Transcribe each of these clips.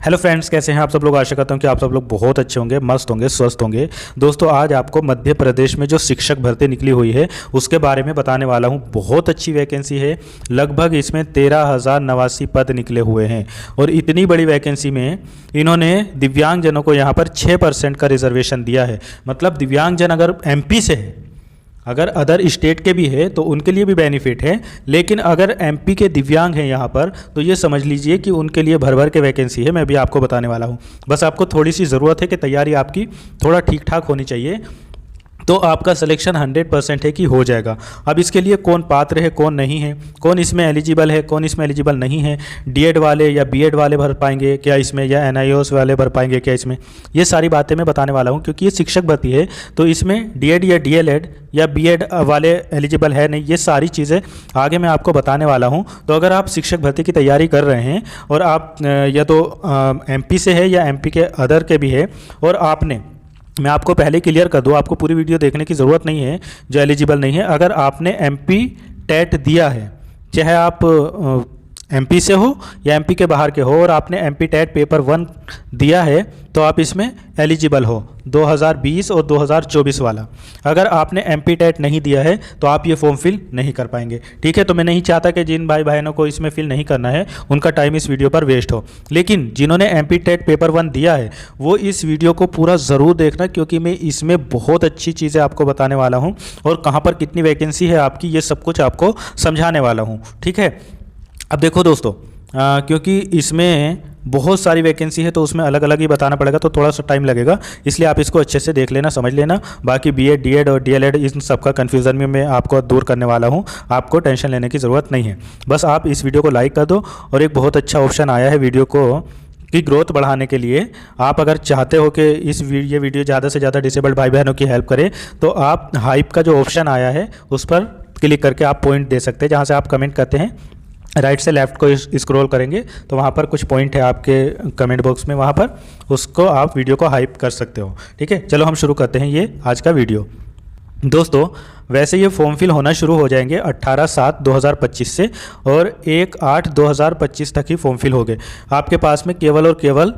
Hello friends, कैसे हैं आप सब लोग। आशा करता हूं कि आप सब लोग बहुत अच्छे होंगे, मस्त होंगे, स्वस्थ होंगे। दोस्तों, आज आपको मध्य प्रदेश में जो शिक्षक भर्ती निकली हुई है उसके बारे में बताने वाला हूं। बहुत अच्छी वैकेंसी है, लगभग इसमें 13,089 पद निकले हुए हैं। और इतनी बड़ी वैकेंसी में इन्होंने दिव्यांगजनों को यहाँ पर 6% का रिजर्वेशन दिया है। मतलब दिव्यांगजन अगर एमपी से है, अगर अदर स्टेट के भी है तो उनके लिए भी बेनिफिट है, लेकिन अगर एमपी के दिव्यांग हैं यहाँ पर तो ये समझ लीजिए कि उनके लिए भर भर के वैकेंसी है। मैं भी आपको बताने वाला हूँ। बस आपको थोड़ी सी ज़रूरत है कि तैयारी आपकी थोड़ा ठीक ठाक होनी चाहिए, तो आपका सिलेक्शन 100% है कि हो जाएगा। अब इसके लिए कौन पात्र है, कौन नहीं है, कौन इसमें एलिजिबल है, कौन इसमें एलिजिबल नहीं है, डीएड वाले या बीएड वाले भर पाएंगे क्या इसमें, या एनआईओएस वाले भर पाएंगे क्या इसमें, ये सारी बातें मैं बताने वाला हूँ। क्योंकि ये शिक्षक भर्ती है तो इसमें डीएड या डीएलएड या बीएड वाले एलिजिबल है नहीं, ये सारी चीज़ें आगे मैं आपको बताने वाला हूँ। तो अगर आप शिक्षक भर्ती की तैयारी कर रहे हैं और आप या तो एमपी से है या एमपी के अदर के भी है, और आपने, मैं आपको पहले क्लियर कर दूँ, आपको पूरी वीडियो देखने की ज़रूरत नहीं है जो एलिजिबल नहीं है। अगर आपने एमपी टेट दिया है, चाहे आप एमपी से हो या एमपी के बाहर के हो, और आपने एमपी टेट पेपर 1 दिया है तो आप इसमें एलिजिबल हो, 2020 और 2024 वाला। अगर आपने एमपी टेट नहीं दिया है तो आप ये फॉर्म फिल नहीं कर पाएंगे। ठीक है, तो मैं नहीं चाहता कि जिन भाई बहनों को इसमें फिल नहीं करना है उनका टाइम इस वीडियो पर वेस्ट हो। लेकिन जिन्होंने एमपी टेट पेपर 1 दिया है वो इस वीडियो को पूरा ज़रूर देखना, क्योंकि मैं इसमें बहुत अच्छी चीज़ें आपको बताने वाला हूँ और कहाँ पर कितनी वैकेंसी है आपकी, ये सब कुछ आपको समझाने वाला हूँ। ठीक है, अब देखो दोस्तों, क्योंकि इसमें बहुत सारी वैकेंसी है तो उसमें अलग अलग ही बताना पड़ेगा, तो थोड़ा सा टाइम लगेगा, इसलिए आप इसको अच्छे से देख लेना, समझ लेना। बाकी बीएड, डीएड और डीएलएड इन सबका कन्फ्यूज़न में मैं आपको दूर करने वाला हूँ, आपको टेंशन लेने की ज़रूरत नहीं है। बस आप इस वीडियो को लाइक कर दो। और एक बहुत अच्छा ऑप्शन आया है वीडियो को की ग्रोथ बढ़ाने के लिए। आप अगर चाहते हो कि ये वीडियो ज़्यादा से ज़्यादा डिसेबल्ड भाई बहनों की हेल्प करे, तो आप हाइप का जो ऑप्शन आया है उस पर क्लिक करके आप पॉइंट दे सकते हैं। जहाँ से आप कमेंट करते हैं, राइट से लेफ़्ट को स्क्रॉल करेंगे तो वहाँ पर कुछ पॉइंट है आपके कमेंट बॉक्स में, वहाँ पर उसको आप वीडियो को हाइप कर सकते हो। ठीक है, चलो हम शुरू करते हैं ये आज का वीडियो। दोस्तों, वैसे ये फॉर्म फिल होना शुरू हो जाएंगे 18/7/2025 से, और 1/8/2025 तक ही फॉर्म फिल हो गए। आपके पास में केवल और केवल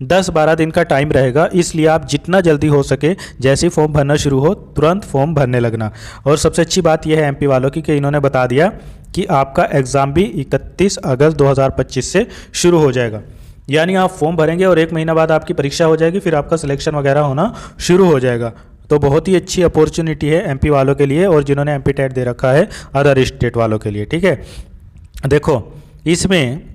10-12 दिन का टाइम रहेगा, इसलिए आप जितना जल्दी हो सके जैसे ही फॉर्म भरना शुरू हो तुरंत फॉर्म भरने लगना। और सबसे अच्छी बात यह है एमपी वालों की कि इन्होंने बता दिया कि आपका एग्ज़ाम भी 31 अगस्त 2025 से शुरू हो जाएगा। यानी आप फॉर्म भरेंगे और 1 महीना बाद आपकी परीक्षा हो जाएगी, फिर आपका सिलेक्शन वगैरह होना शुरू हो जाएगा। तो बहुत ही अच्छी अपॉर्चुनिटी है एमपी वालों के लिए, और जिन्होंने एमपी टेट दे रखा है अदर स्टेट वालों के लिए। ठीक है, देखो इसमें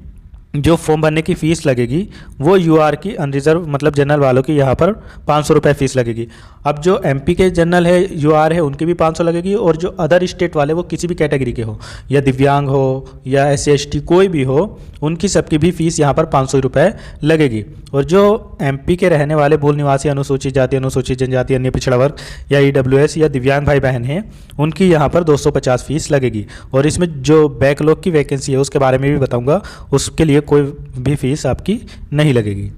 जो फॉर्म भरने की फ़ीस लगेगी वो यूआर की अनरिजर्व मतलब जनरल वालों की यहाँ पर 500 रुपये फ़ीस लगेगी। अब जो एमपी के जनरल है, यूआर है, उनकी भी 500 लगेगी, और जो अदर स्टेट वाले वो किसी भी कैटेगरी के हो, या दिव्यांग हो या SC/ST कोई भी हो, उनकी सबकी भी फ़ीस यहाँ पर 500 रुपये लगेगी। और जो एमपी के रहने वाले मूल निवासी, अनुसूचित जाति, अनुसूचित जनजाति, अन्य पिछड़ा वर्ग या EWS या दिव्यांग भाई बहन हैं, उनकी यहाँ पर 250 फ़ीस लगेगी। और इसमें जो बैकलॉग की वैकेंसी है उसके बारे में भी बताऊँगा, उसके लिए कोई भी फीस आपकी नहीं लगेगी।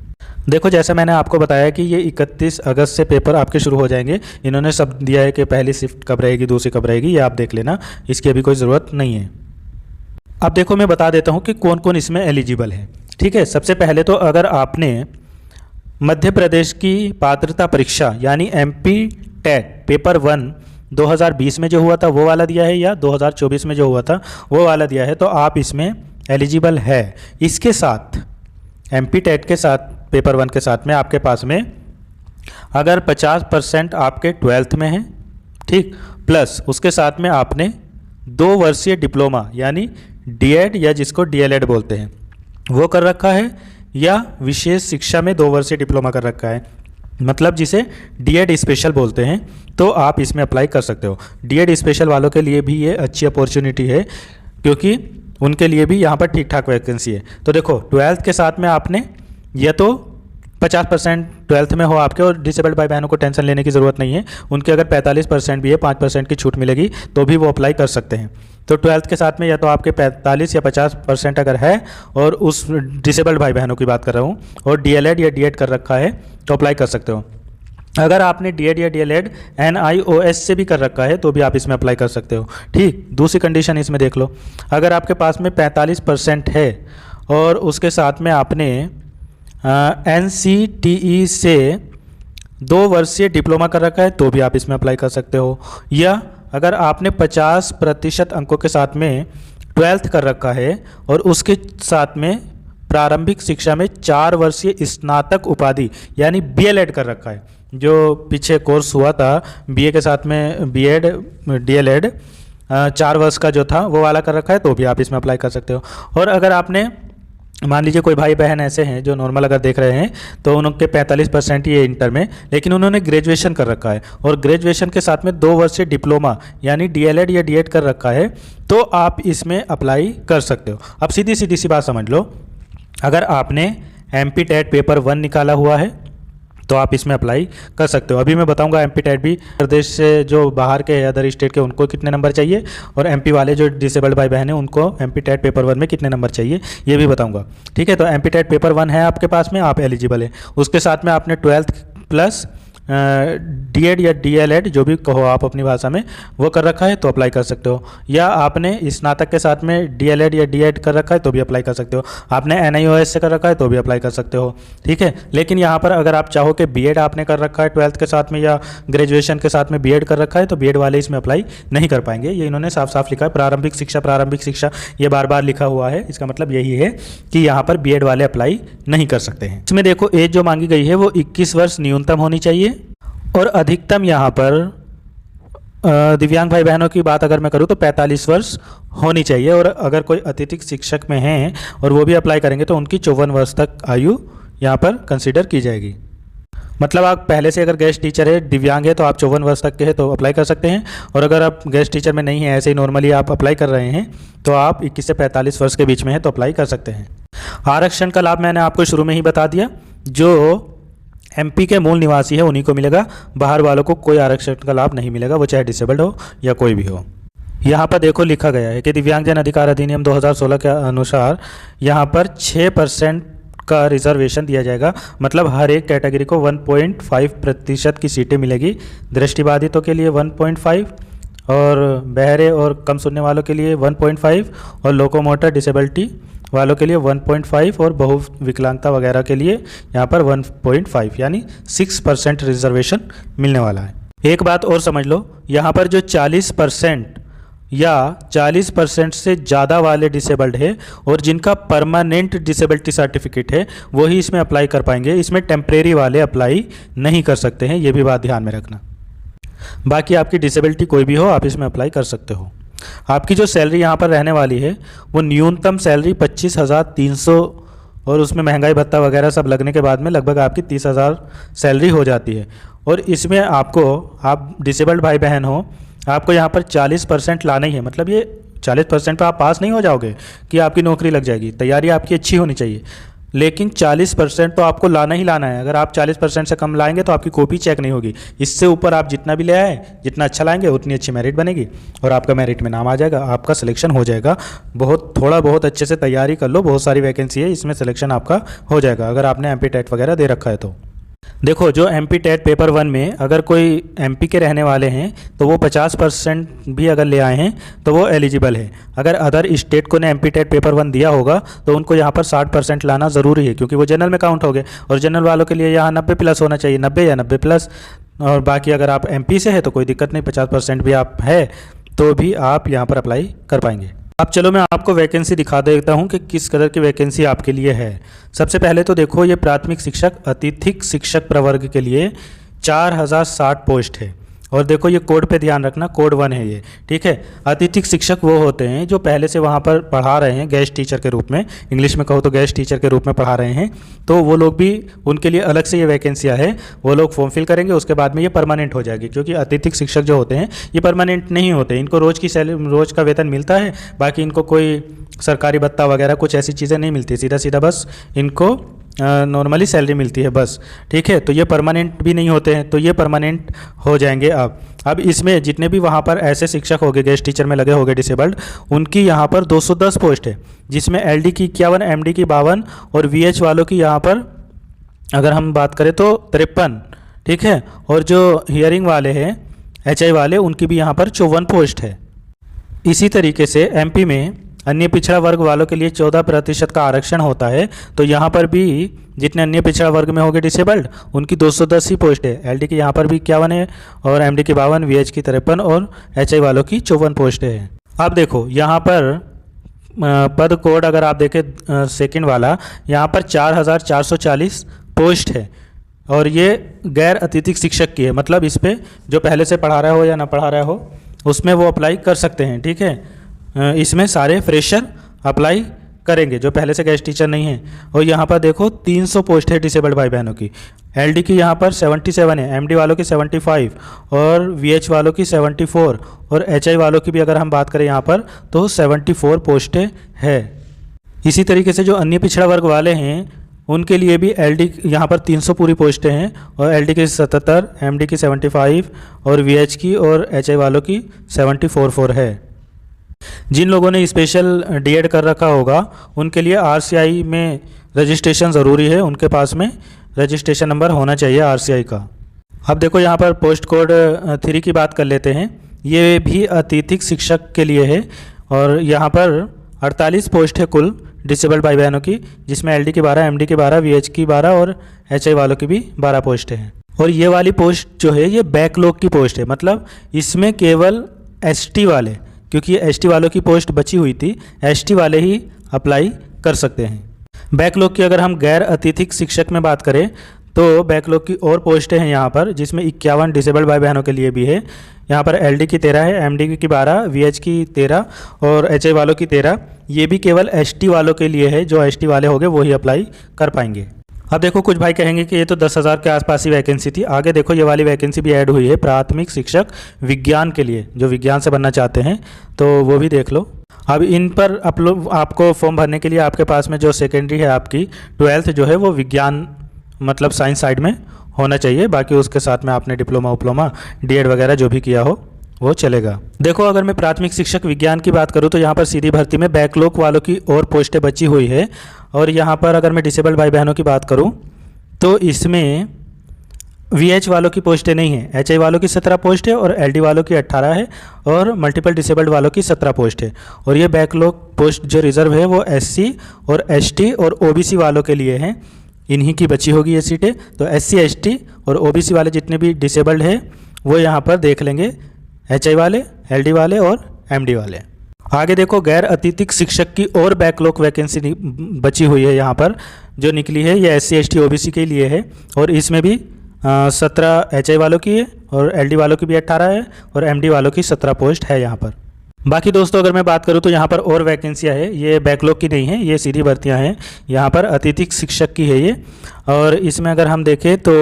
देखो, जैसा मैंने आपको बताया कि ये 31 अगस्त से पेपर आपके शुरू हो जाएंगे। इन्होंने सब दिया है कि पहली शिफ्ट कब रहेगी, दूसरी कब रहेगी, ये आप देख लेना, इसकी अभी कोई ज़रूरत नहीं है। अब देखो, मैं बता देता हूँ कि कौन कौन इसमें एलिजिबल है। ठीक है, सबसे पहले तो अगर आपने मध्य प्रदेश की पात्रता परीक्षा यानी एमपी टेट पेपर 1 2020 में जो हुआ था वो वाला दिया है, या 2024 में जो हुआ था वो वाला दिया है, तो आप इसमें एलिजिबल है। इसके साथ एमपी टेट के साथ पेपर 1 के साथ में आपके पास में अगर 50% आपके 12th में है, ठीक, प्लस उसके साथ में आपने 2 वर्षीय डिप्लोमा यानी डीएड या जिसको डीएलएड बोलते हैं वो कर रखा है, या विशेष शिक्षा में 2 वर्षीय डिप्लोमा कर रखा है, मतलब जिसे डीएड स्पेशल बोलते हैं, तो आप इसमें अप्लाई कर सकते हो। डीएड स्पेशल वालों के लिए भी ये अच्छी अपॉर्चुनिटी है, क्योंकि उनके लिए भी यहाँ पर ठीक ठाक वैकेंसी है। तो देखो, 12th के साथ में आपने या तो 50% 12th में हो आपके, और डिसेबल्ड भाई बहनों को टेंशन लेने की ज़रूरत नहीं है, उनके अगर 45% भी है, 5% की छूट मिलेगी तो भी वो अप्लाई कर सकते हैं। तो 12th के साथ में या तो आपके 45 या 50% अगर है, और उस डिसेबल्ड भाई बहनों की बात कर रहा हूँ, और डीएलएड या डीएड कर रखा है तो अप्लाई कर सकते हो। अगर आपने डीएड या डीएलएड एनआईओएस से भी कर रखा है तो भी आप इसमें अप्लाई कर सकते हो। ठीक, दूसरी कंडीशन इसमें देख लो, अगर आपके पास में 45% है और उसके साथ में आपने NCTE से 2 वर्षीय डिप्लोमा कर रखा है तो भी आप इसमें अप्लाई कर सकते हो, या अगर आपने 50% अंकों के साथ में 12th कर रखा है और उसके साथ में प्रारंभिक शिक्षा में 4 वर्षीय स्नातक उपाधि यानी BLED कर रखा है, जो पीछे कोर्स हुआ था BA के साथ में BEd DLED 4 वर्ष का जो था वो वाला कर रखा है तो भी आप इसमें अप्लाई कर सकते हो। और अगर आपने मान लीजिए कोई भाई बहन ऐसे हैं जो नॉर्मल अगर देख रहे हैं तो उनके 45% ही है इंटर में, लेकिन उन्होंने ग्रेजुएशन कर रखा है और ग्रेजुएशन के साथ में 2 वर्षीय डिप्लोमा यानी DLED या D.Ed कर रखा है तो आप इसमें अप्लाई कर सकते हो। अब सीधी सी बात समझ लो, अगर आपने MPTET पेपर 1 निकाला हुआ है तो आप इसमें अप्लाई कर सकते हो। अभी मैं बताऊंगा MPTET भी प्रदेश से जो बाहर के अदर स्टेट के उनको कितने नंबर चाहिए और MP वाले जो डिसेबल्ड भाई बहन हैं उनको MPTET पेपर 1 में कितने नंबर चाहिए ये भी बताऊंगा। ठीक है, तो MPTET पेपर 1 है आपके पास में, आप एलिजिबल है। उसके साथ में आपने 12th प्लस D.Ed या DLED जो भी कहो आप अपनी भाषा में वो कर रखा है तो अप्लाई कर सकते हो, या आपने स्नातक के साथ में DLED या D.Ed कर रखा है तो भी अप्लाई कर सकते हो, आपने NIOS से कर रखा है तो भी अप्लाई कर सकते हो। ठीक है, लेकिन यहाँ पर अगर आप चाहो कि B.Ed आपने कर रखा है 12th के साथ में या ग्रेजुएशन के साथ में B.Ed कर रखा है तो B.Ed वाले इसमें अप्लाई नहीं कर पाएंगे। ये इन्होंने साफ साफ लिखा है, प्रारंभिक शिक्षा ये बार बार लिखा हुआ है, इसका मतलब यही है कि यहाँ पर B.Ed वाले अप्लाई नहीं कर सकते हैं। इसमें देखो एज जो मांगी गई है वो 21 वर्ष न्यूनतम होनी चाहिए और अधिकतम यहाँ पर दिव्यांग भाई बहनों की बात अगर मैं करूँ तो 45 वर्ष होनी चाहिए, और अगर कोई अतिरिक्त शिक्षक में हैं और वो भी अप्लाई करेंगे तो उनकी 54 वर्ष तक आयु यहाँ पर कंसीडर की जाएगी। मतलब आप पहले से अगर गेस्ट टीचर है, दिव्यांग है, तो आप 54 वर्ष तक के हैं तो अप्लाई कर सकते हैं, और अगर आप गेस्ट टीचर में नहीं है, ऐसे ही नॉर्मली आप अप्लाई कर रहे हैं तो आप 21 से 45 वर्ष के बीच में है तो अप्लाई कर सकते हैं। आरक्षण का लाभ मैंने आपको शुरू में ही बता दिया, जो MP के मूल निवासी है उन्हीं को मिलेगा, बाहर वालों को कोई आरक्षण का लाभ नहीं मिलेगा, वो चाहे डिसेबल्ड हो या कोई भी हो। यहाँ पर देखो लिखा गया है कि दिव्यांगजन अधिकार अधिनियम 2016 के अनुसार यहाँ पर 6% का रिजर्वेशन दिया जाएगा, मतलब हर एक कैटेगरी को 1.5% की सीटें मिलेगी। दृष्टिबाधितों के लिए 1.5 और बहरे और कम सुनने वालों के लिए 1.5 और लोकोमोटर डिसेबिलिटी वालों के लिए 1.5 और बहुविकलांगता वगैरह के लिए यहाँ पर 1.5 यानी 6% रिजर्वेशन मिलने वाला है। एक बात और समझ लो, यहाँ पर जो 40% या 40% से ज़्यादा वाले डिसेबल्ड है और जिनका परमानेंट डिसेबिलिटी सर्टिफिकेट है वही इसमें अप्लाई कर पाएंगे, इसमें टेम्परेरी वाले अप्लाई नहीं कर सकते हैं, ये भी बात ध्यान में रखना। बाकी आपकी डिसेबिलिटी कोई भी हो आप इसमें अप्लाई कर सकते हो। आपकी जो सैलरी यहाँ पर रहने वाली है वो न्यूनतम सैलरी 25,300 और उसमें महंगाई भत्ता वगैरह सब लगने के बाद में लगभग आपकी 30,000 सैलरी हो जाती है। और इसमें आपको, आप डिसेबल्ड भाई बहन हो, आपको यहाँ पर 40% लाना ही है, मतलब ये 40% पर आप पास नहीं हो जाओगे कि आपकी नौकरी लग जाएगी, तैयारी आपकी अच्छी होनी चाहिए, लेकिन 40% तो आपको लाना ही लाना है। अगर आप 40% से कम लाएंगे तो आपकी कॉपी चेक नहीं होगी, इससे ऊपर आप जितना भी ले आए, जितना अच्छा लाएंगे उतनी अच्छी मेरिट बनेगी और आपका मेरिट में नाम आ जाएगा, आपका सिलेक्शन हो जाएगा। थोड़ा बहुत अच्छे से तैयारी कर लो, बहुत सारी वैकेंसी है, इसमें सिलेक्शन आपका हो जाएगा अगर आपने MPTET वगैरह दे रखा है तो। देखो जो MPTET पेपर 1 में अगर कोई MP के रहने वाले हैं तो वो 50% भी अगर ले आए हैं तो वो एलिजिबल है। अगर अदर स्टेट को ने MPTET पेपर 1 दिया होगा तो उनको यहाँ पर 60% लाना ज़रूरी है, क्योंकि वो जनरल में काउंट हो गए, और जनरल वालों के लिए यहाँ 90+ होना चाहिए, 90 या 90+। और बाकी अगर आप MP से है तो कोई दिक्कत नहीं, 50% भी आप है तो भी आप यहाँ पर अप्लाई कर पाएंगे। अब चलो मैं आपको वैकेंसी दिखा देता हूँ कि किस कलर की वैकेंसी आपके लिए है। सबसे पहले तो देखो ये प्राथमिक शिक्षक अतिथिक शिक्षक प्रवर्ग के लिए 4060 पोस्ट है, और देखो ये कोड पे ध्यान रखना, कोड 1 है ये, ठीक है। अतिथिक शिक्षक वो होते हैं जो पहले से वहाँ पर पढ़ा रहे हैं गेस्ट टीचर के रूप में, इंग्लिश में कहो तो गेस्ट टीचर के रूप में पढ़ा रहे हैं, तो वो लोग भी, उनके लिए अलग से ये वैकेंसियाँ है, वो लोग फॉर्म फिल करेंगे, उसके बाद में ये परमानेंट हो जाएगी। क्योंकि अतिथिक शिक्षक जो होते हैं ये परमानेंट नहीं होते, इनको रोज़ का वेतन मिलता है, बाकी इनको कोई सरकारी भत्ता वगैरह कुछ ऐसी चीज़ें नहीं मिलती, सीधा सीधा बस इनको नॉर्मली सैलरी मिलती है बस, ठीक है। तो ये परमानेंट भी नहीं होते हैं, तो ये परमानेंट हो जाएंगे। अब इसमें जितने भी वहाँ पर ऐसे शिक्षक हो गए गेस्ट टीचर में लगे होंगे डिसेबल्ड, उनकी यहाँ पर 210 पोस्ट है, जिसमें LD की 51, MD की 52 और VH वालों की यहाँ पर अगर हम बात करें तो 53, ठीक है। और जो हियरिंग वाले हैं HI वाले, उनकी भी यहाँ पर 54 पोस्ट है। इसी तरीके से MP में अन्य पिछड़ा वर्ग वालों के लिए 14% का आरक्षण होता है, तो यहाँ पर भी जितने अन्य पिछड़ा वर्ग में होंगे डिसेबल्ड उनकी 210 ही पोस्ट है। एलडी की यहाँ पर भी 51 है और एमडी की 52, वीएच की 53 और एचआई वालों की 54 पोस्ट है। अब देखो यहाँ पर पद कोड अगर आप देखें सेकंड वाला, यहाँ पर 4440 पोस्ट है और ये गैर अतिथिक शिक्षक की है, मतलब इस पर जो पहले से पढ़ा रहा हो या ना पढ़ा रहा हो उसमें वो अप्लाई कर सकते हैं। ठीक है, इसमें सारे फ्रेशर अप्लाई करेंगे जो पहले से गेस्ट टीचर नहीं है। और यहाँ पर देखो 300 पोस्ट है डिसेबल्ड भाई बहनों की। एलडी की यहाँ पर 77 है, एमडी वालों की 75 और वीएच वालों की 74 और एचआई वालों की भी अगर हम बात करें यहाँ पर तो 74 पोस्टें है। इसी तरीके से जो अन्य पिछड़ा वर्ग वाले हैं उनके लिए भी एलडी यहाँ पर 300 पूरी पोस्टें हैं और एलडी की 77, एमडी की 75 और वीएच की और एचआई वालों की 74 है। जिन लोगों ने स्पेशल डीएड कर रखा होगा उनके लिए आरसीआई में रजिस्ट्रेशन ज़रूरी है, उनके पास में रजिस्ट्रेशन नंबर होना चाहिए आरसीआई का। अब देखो यहाँ पर पोस्ट कोड 3 की बात कर लेते हैं। ये भी अतिथिक शिक्षक के लिए है और यहाँ पर 48 पोस्ट है कुल डिसेबल्ड भाई बहनों की, जिसमें एलडी की 12, एमडी की 12, वीएच की 12 और एचआई वालों की भी 12 पोस्ट हैं। और ये वाली पोस्ट जो है ये बैकलॉग की पोस्ट है, मतलब इसमें केवल एसटी वाले, क्योंकि एसटी वालों की पोस्ट बची हुई थी, एसटी वाले ही अप्लाई कर सकते हैं। बैकलॉग की अगर हम गैर अतिथिक शिक्षक में बात करें तो बैकलॉग की और पोस्टें हैं यहाँ पर, जिसमें 51 डिसेबल्ड भाई बहनों के लिए भी है। यहाँ पर एलडी की 13 है, एमडी की 12, वीएच की 13 और एचआई वालों की 13। ये भी केवल एसटी वालों के लिए है, जो एसटी वाले होंगे वो ही अप्लाई कर पाएंगे। अब देखो कुछ भाई कहेंगे कि ये तो 10,000 के आसपास ही वैकेंसी थी। आगे देखो ये वाली वैकेंसी भी ऐड हुई है प्राथमिक शिक्षक विज्ञान के लिए, जो विज्ञान से बनना चाहते हैं तो वो भी देख लो। अब इन पर आपको फॉर्म भरने के लिए आपके पास में जो सेकेंडरी है आपकी 12th जो है वो विज्ञान मतलब साइंस साइड में होना चाहिए, बाकी उसके साथ में आपने डिप्लोमा डीएड वगैरह जो भी किया हो वो चलेगा। देखो अगर मैं प्राथमिक शिक्षक विज्ञान की बात करूँ तो यहाँ पर सीधी भर्ती में बैकलॉग वालों की और पोस्टें बची हुई है। और यहाँ पर अगर मैं डिसेबल्ड भाई बहनों की बात करूँ तो इसमें वीएच वालों की पोस्टें नहीं है, एचआई वालों की 17 पोस्ट है और एलडी वालों की 18 है और मल्टीपल डिसेबल्ड वालों की 17 पोस्ट है। और ये बैकलॉग पोस्ट जो रिजर्व है वो एससी और एसटी और ओबीसी वालों के लिए हैं, इन्हीं की बची होगी ये सीटें। तो एससी एसटी और ओबीसी वाले जितने भी डिसेबल्ड हैं वो यहाँ पर देख लेंगे, एचआई वाले, एलडी वाले और एमडी वाले। आगे देखो गैर अतिथिक शिक्षक की और बैकलॉग वैकेंसी बची हुई है यहाँ पर जो निकली है, ये एससी एसटी ओबीसी के लिए है और इसमें भी 17 एचआई वालों की है और एलडी वालों की भी 18 है और एमडी वालों की 17 पोस्ट है यहाँ पर। बाकी दोस्तों अगर मैं बात करूँ तो यहाँ पर और वैकेंसियाँ है, ये बैकलॉग की नहीं है, ये सीधी भर्तियाँ हैं। यहाँ पर अतिथिक शिक्षक की है ये, और इसमें अगर हम देखें तो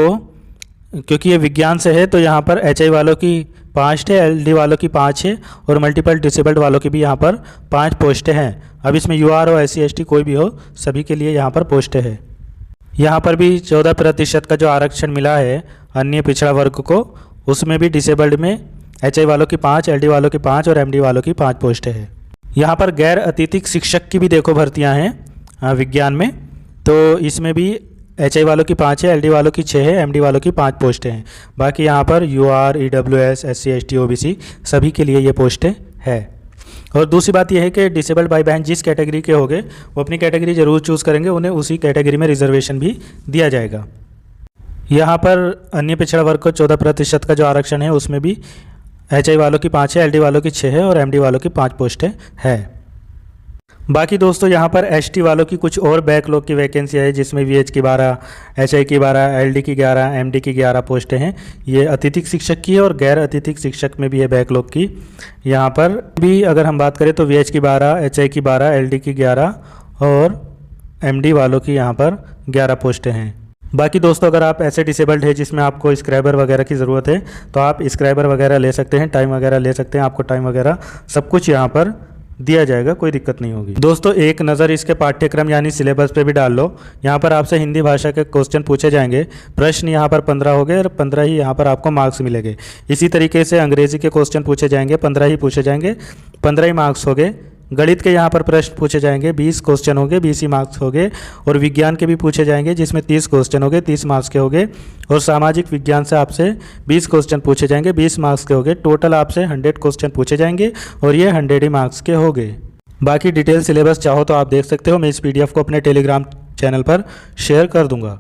क्योंकि ये विज्ञान से है तो यहाँ पर एचआई वालों की 5 है, एलडी वालों की 5 है और मल्टीपल डिसेबल्ड वालों की भी यहाँ पर 5 पोस्टें हैं। अब इसमें यूआर हो, एससी एसटी कोई भी हो, सभी के लिए यहाँ पर पोस्टें हैं। यहाँ पर भी 14% का जो आरक्षण मिला है अन्य पिछड़ा वर्ग को, उसमें भी डिसेबल्ड में एचआई वालों की 5, एलडी वालों की 5 और एमडी वालों की 5 पोस्टें हैं। यहाँ पर गैर अतिथिक शिक्षक की भी देखो भर्तियाँ हैं विज्ञान में, तो इसमें भी एचआई वालों की 5 है, एलडी वालों की 6 है, एमडी वालों की 5 पोस्टें हैं। बाकी यहाँ पर UR, EWS, SC ST OBC सभी के लिए ये पोस्टें हैं। और दूसरी बात यह है कि डिसेबल्ड भाई बहन जिस कैटेगरी के होंगे वो अपनी कैटेगरी जरूर चूज़ करेंगे, उन्हें उसी कैटेगरी में रिजर्वेशन भी दिया जाएगा। यहाँ पर अन्य पिछड़ा वर्ग को 14% का जो आरक्षण है उसमें भी एचआई वालों की 5 है, एलडी वालों की 6 है और एमडी वालों की 5 पोस्टें हैं। बाकी दोस्तों यहाँ पर एसटी वालों की कुछ और बैकलॉग की वैकेंसी है, जिसमें वीएच की 12, एचआई की 12, एलडी की 11, एमडी की 11 पोस्टें हैं। ये अतिथिक शिक्षक की है और गैर अतिथिक शिक्षक में भी है बैकलॉग की। यहाँ पर भी अगर हम बात करें तो वीएच की 12, एचआई की 12, एलडी की 11 और एमडी वालों की यहाँ पर 11 पोस्टें हैं। बाकी दोस्तों अगर आप ऐसे डिसेबल्ड है जिसमें आपको स्क्राइबर वगैरह की ज़रूरत है तो आप स्क्राइबर वगैरह ले सकते हैं, टाइम वगैरह ले सकते हैं, आपको टाइम वगैरह सब कुछ यहाँ पर दिया जाएगा, कोई दिक्कत नहीं होगी। दोस्तों एक नज़र इसके पाठ्यक्रम यानी सिलेबस पे भी डाल लो। यहाँ पर आपसे हिंदी भाषा के क्वेश्चन पूछे जाएंगे, प्रश्न यहाँ पर 15 हो गए और 15 ही यहाँ पर आपको मार्क्स मिलेंगे। इसी तरीके से अंग्रेजी के क्वेश्चन पूछे जाएंगे, 15 ही पूछे जाएंगे, 15 ही मार्क्स हो गए। गणित के यहाँ पर प्रश्न पूछे जाएंगे, 20 क्वेश्चन होंगे, 20 ही मार्क्स हो गए। और विज्ञान के भी पूछे जाएंगे जिसमें 30 क्वेश्चन हो गए, 30 मार्क्स के हो गए। और सामाजिक विज्ञान से आपसे 20 क्वेश्चन पूछे जाएंगे, 20 मार्क्स के हो गए। टोटल आपसे 100 क्वेश्चन पूछे जाएंगे और ये 100 ही मार्क्स के हो गए। बाकी डिटेल सिलेबस चाहो तो आप देख सकते हो, मैं इस PDF को अपने टेलीग्राम चैनल पर शेयर कर दूंगा।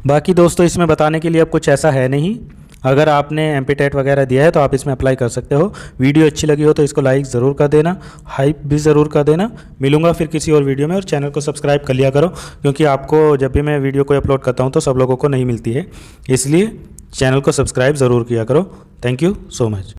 बाकी दोस्तों इसमें बताने के लिए अब कुछ ऐसा है नहीं। अगर आपने MPTET वगैरह दिया है तो आप इसमें अप्लाई कर सकते हो। वीडियो अच्छी लगी हो तो इसको लाइक ज़रूर कर देना, हाइप भी ज़रूर कर देना। मिलूंगा फिर किसी और वीडियो में, और चैनल को सब्सक्राइब कर लिया करो, क्योंकि आपको जब भी मैं वीडियो को अपलोड करता हूँ तो सब लोगों को नहीं मिलती है, इसलिए चैनल को सब्सक्राइब ज़रूर किया करो। Thank you so much.